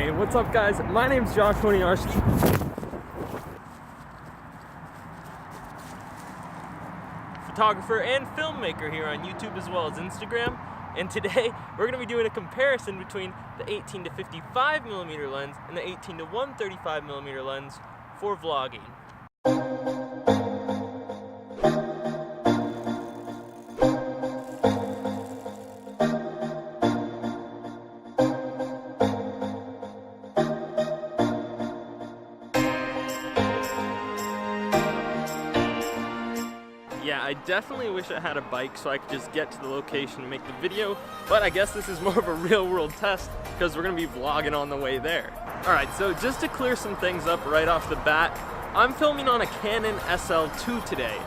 Hey, what's up guys? My name's Winiarski. Photographer and filmmaker here on YouTube as well as Instagram. And today we're going to be doing a comparison between the 18 to 55mm lens and the 18 to 135mm lens for vlogging. Yeah, I definitely wish I had a bike so I could just get to the location and make the video, but I guess this is more of a real world test because we're going to be vlogging on the way there. Alright, so just to clear some things up right off the bat, I'm filming on a Canon SL2 today.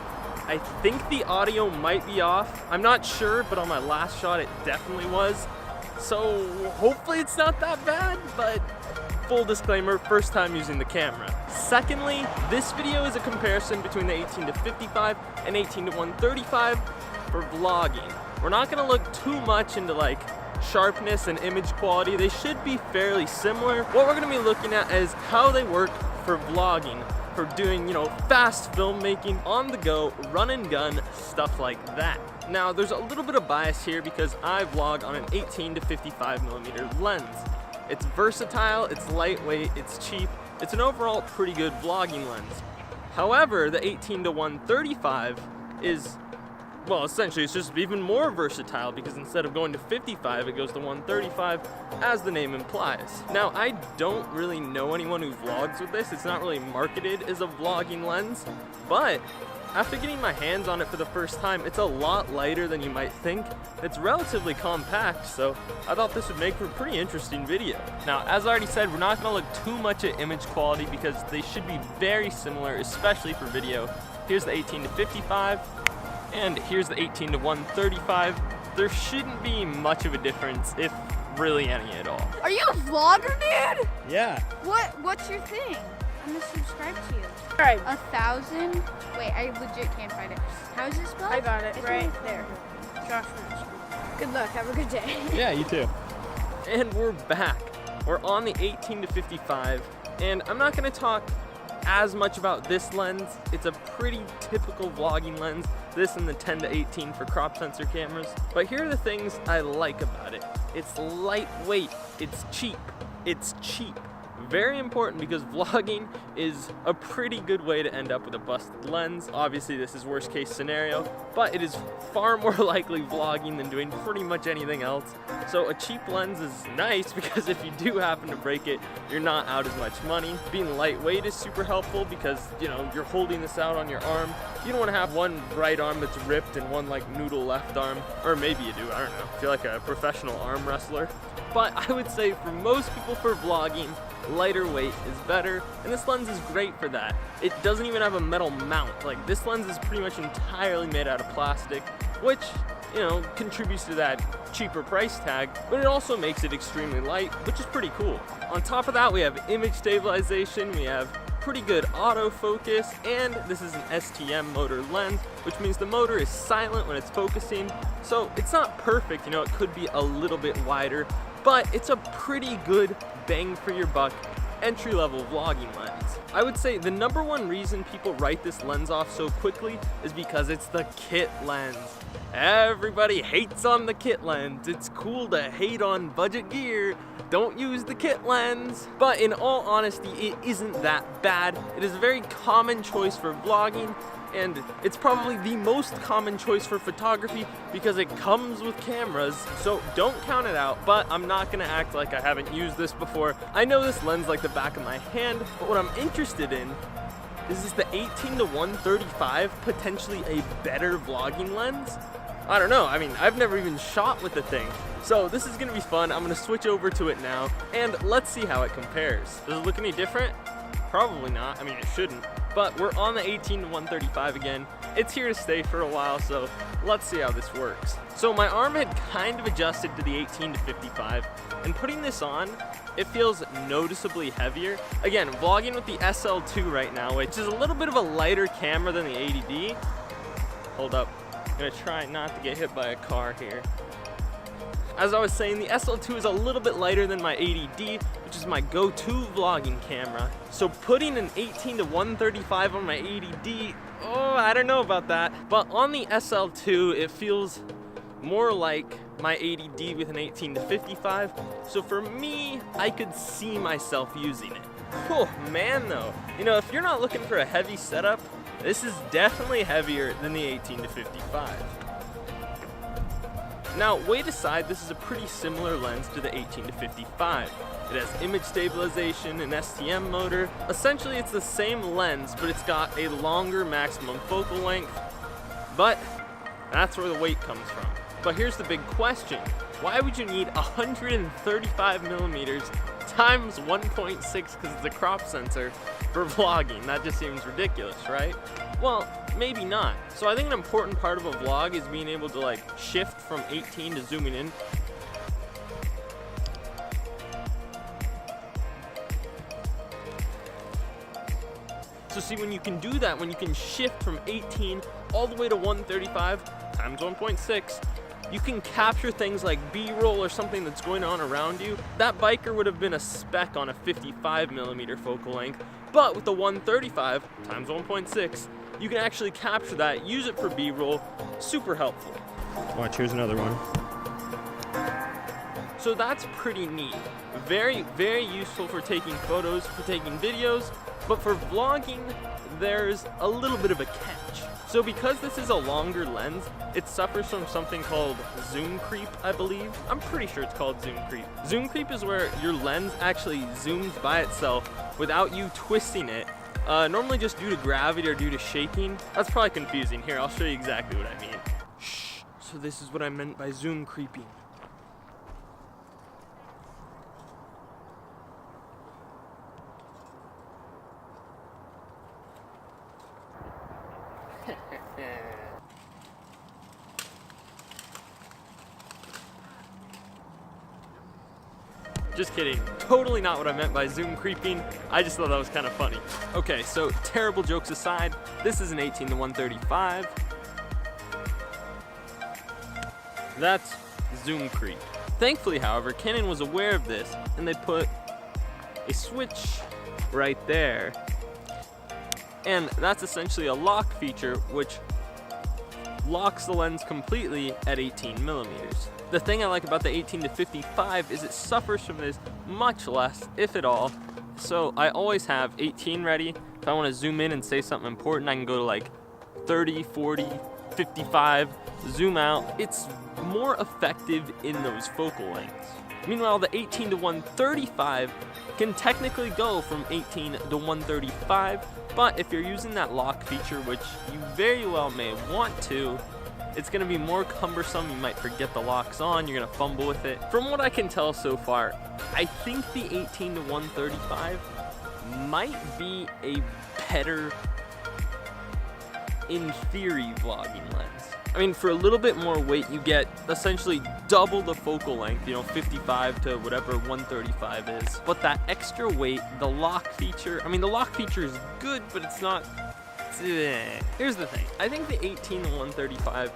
I think the audio might be off. I'm not sure, but on my last shot it definitely was. So hopefully it's not that bad, but full disclaimer, first time using the camera. Secondly, this video is a comparison between the 18 to 55 and 18 to 135 for vlogging. We're not going to look too much into like sharpness and image quality. They should be fairly similar. What we're going to be looking at is how they work for vlogging, for doing, fast filmmaking, on the go, run and gun, stuff like that. Now, there's a little bit of bias here because I vlog on an 18 to 55mm lens. It's versatile, it's lightweight, it's cheap, it's an overall pretty good vlogging lens. However, the 18 to 135 is, well, essentially it's just even more versatile because instead of going to 55, it goes to 135, as the name implies. Now, I don't really know anyone who vlogs with this. It's not really marketed as a vlogging lens, but after getting my hands on it for the first time, it's a lot lighter than you might think. It's relatively compact, so I thought this would make for a pretty interesting video. Now, as I already said, we're not going to look too much at image quality because they should be very similar, especially for video. Here's the 18 to 55, and here's the 18 to 135. There shouldn't be much of a difference, if really any at all. Are you a vlogger, dude? Yeah. What's your thing? I'm gonna subscribe to you. All right. 1,000. Wait, I legit can't find it. How is it spelled? I got it. It's right there. Josh Winiarski. Good luck. Have a good day. Yeah, you too. And we're back. We're on the 18 to 55, and I'm not going to talk as much about this lens. It's a pretty typical vlogging lens. This and the 10 to 18 for crop sensor cameras. But here are the things I like about it. It's lightweight. It's cheap. It's cheap. Very important because vlogging is a pretty good way to end up with a busted lens. Obviously this is worst case scenario, but it is far more likely vlogging than doing pretty much anything else. So a cheap lens is nice because if you do happen to break it, you're not out as much money. Being lightweight is super helpful because, you're holding this out on your arm. You don't want to have one right arm that's ripped and one like noodle left arm, or maybe you do, I don't know, if you're like a professional arm wrestler. But I would say for most people for vlogging, lighter weight is better, and this lens is great for that. It doesn't even have a metal mount. Like, this lens is pretty much entirely made out of plastic, which, contributes to that cheaper price tag, but it also makes it extremely light, which is pretty cool. On top of that, we have image stabilization, we have pretty good autofocus, and this is an STM motor lens, which means the motor is silent when it's focusing, so it's not perfect, it could be a little bit wider, but it's a pretty good bang for your buck entry-level vlogging lens. I would say the number one reason people write this lens off so quickly is because it's the kit lens. Everybody hates on the kit lens. It's cool to hate on budget gear. Don't use the kit lens. But in all honesty, it isn't that bad. It is a very common choice for vlogging, and it's probably the most common choice for photography because it comes with cameras, so don't count it out. But I'm not gonna act like I haven't used this before. I know this lens like the back of my hand, but what I'm interested in is the 18 to 135 potentially a better vlogging lens? I don't know, I've never even shot with the thing. So this is gonna be fun. I'm gonna switch over to it now, and let's see how it compares. Does it look any different? Probably not, it shouldn't. But we're on the 18 to 135 again. It's here to stay for a while, so let's see how this works. So my arm had kind of adjusted to the 18 to 55, and putting this on, it feels noticeably heavier. Again, vlogging with the SL2 right now, which is a little bit of a lighter camera than the 80D. Hold up, I'm gonna try not to get hit by a car here. As I was saying, the SL2 is a little bit lighter than my 80D, which is my go-to vlogging camera. So putting an 18 to 135 on my 80D, oh, I don't know about that. But on the SL2, it feels more like my 80D with an 18 to 55. So for me, I could see myself using it. Oh man though, you know, if you're not looking for a heavy setup, this is definitely heavier than the 18 to 55. Now, weight aside, this is a pretty similar lens to the 18 to 55. It has image stabilization, an STM motor. Essentially, it's the same lens, but it's got a longer maximum focal length. But that's where the weight comes from. But here's the big question. Why would you need 135 millimeters times 1.6 because it's a crop sensor for vlogging? That just seems ridiculous, right? Well, maybe not. So I think an important part of a vlog is being able to like shift from 18 to zooming in. So see, when you can do that, when you can shift from 18 all the way to 135 times 1.6, you can capture things like B-roll or something that's going on around you. That biker would have been a speck on a 55 millimeter focal length, but with the 135 times 1.6, you can actually capture that, use it for B-roll, super helpful. Watch, here's another one. So that's pretty neat. Very, very useful for taking photos, for taking videos, but for vlogging, there's a little bit of a catch. So because this is a longer lens, it suffers from something called zoom creep, I believe. I'm pretty sure it's called zoom creep. Zoom creep is where your lens actually zooms by itself without you twisting it, normally just due to gravity or due to shaking. That's probably confusing. Here, I'll show you exactly what I mean. Shh, so this is what I meant by zoom creeping. Just kidding. Totally not what I meant by zoom creeping. I just thought that was kind of funny. Okay, so terrible jokes aside, this is an 18 to 135. That's zoom creep. Thankfully, however, Canon was aware of this and they put a switch right there. And that's essentially a lock feature which locks the lens completely at 18 millimeters. The thing I like about the 18 to 55 is it suffers from this much less, if at all. So I always have 18 ready. If I want to zoom in and say something important, I can go to like 30, 40, 55, zoom out. It's more effective in those focal lengths. Meanwhile, the 18 to 135 can technically go from 18 to 135, but if you're using that lock feature, which you very well may want to, it's going to be more cumbersome. You might forget the locks on, you're going to fumble with it. From what I can tell so far, I think the 18 to 135 might be a better, in theory, vlogging lens. I mean, for a little bit more weight, you get essentially double the focal length, you know, 55 to whatever 135 is. But that extra weight, the lock feature, I mean, the lock feature is good, but it's not. Here's the thing. I think the 18 to 135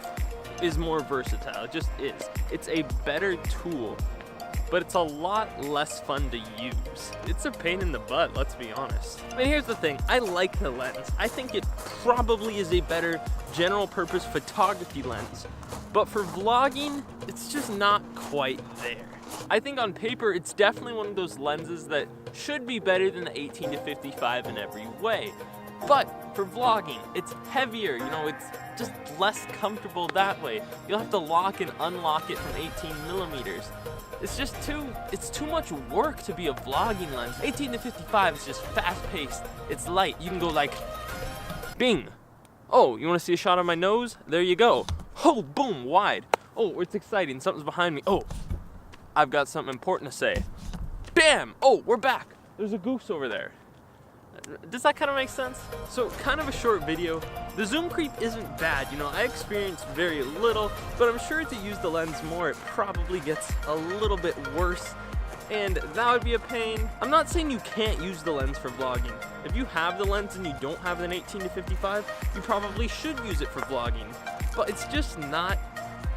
is more versatile. It just is. It's a better tool, but it's a lot less fun to use. It's a pain in the butt, let's be honest. I mean, here's the thing. I like the lens. I think it probably is a better general purpose photography lens, but for vlogging, it's just not quite there. I think on paper, it's definitely one of those lenses that should be better than the 18 to 55 in every way. But for vlogging, it's heavier, you know, it's just less comfortable that way. You'll have to lock and unlock it from 18 millimeters. It's just it's too much work to be a vlogging lens. 18 to 55 is just fast paced, it's light. You can go like, bing. Oh, you wanna see a shot of my nose? There you go. Oh, boom, wide. Oh, it's exciting, something's behind me. Oh, I've got something important to say. Bam, oh, we're back. There's a goose over there. Does that kind of make sense? So kind of a short video. The zoom creep isn't bad, you know, I experienced very little, but I'm sure to use the lens more, it probably gets a little bit worse, and that would be a pain. I'm not saying you can't use the lens for vlogging. If you have the lens and you don't have an 18 to 55, you probably should use it for vlogging, but it's just not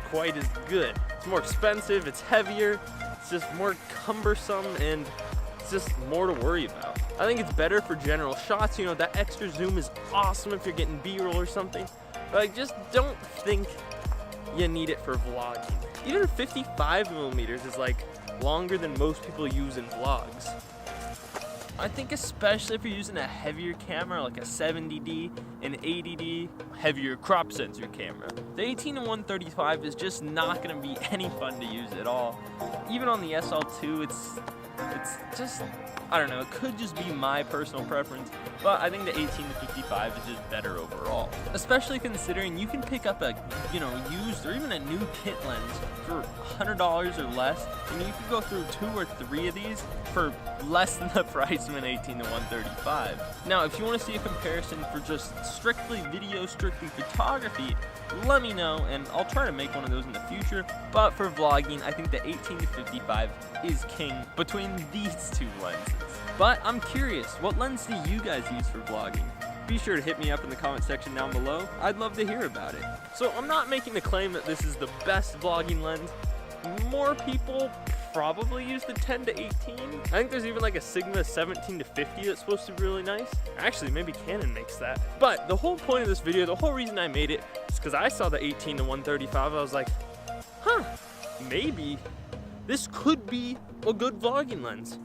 quite as good. It's more expensive, it's heavier, it's just more cumbersome, and it's just more to worry about. I think it's better for general shots, you know, that extra zoom is awesome if you're getting B-roll or something, but I just don't think you need it for vlogging. Even 55 millimeters is like longer than most people use in vlogs. I think especially if you're using a heavier camera like a 70D, an 80D, heavier crop sensor camera. The 18-135 is just not going to be any fun to use at all. Even on the SL2, it's just, I don't know, it could just be my personal preference, but I think the 18-55 is just better overall. Especially considering you can pick up a, you know, used or even a new kit lens for $100 or less, and you can go through 2 or 3 of these for less than the price of an 18-135. Now, if you want to see a comparison for just strictly video, strictly photography, let me know, and I'll try to make one of those in the future. But for vlogging, I think the 18-55 is king between these two lenses. But I'm curious, what lens do you guys use for vlogging? Be sure to hit me up in the comment section down below. I'd love to hear about it. So I'm not making the claim that this is the best vlogging lens. More people probably use the 10-18. I think there's even like a Sigma 17-50 that's supposed to be really nice. Actually, maybe Canon makes that. But the whole point of this video, the whole reason I made it, is because I saw the 18-135. I was like, huh, maybe this could be a good vlogging lens.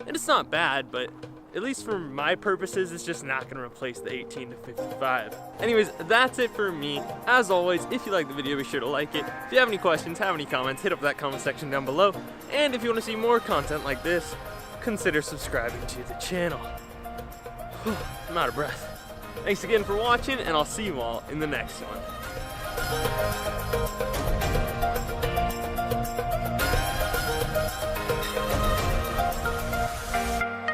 And it's not bad, but at least for my purposes, it's just not gonna replace the 18-55. Anyways, that's it for me. As always, if you like the video, be sure to like it. If you have any questions, have any comments, hit up that comment section down below. And if you wanna see more content like this, consider subscribing to the channel. I'm out of breath. Thanks again for watching, and I'll see you all in the next one.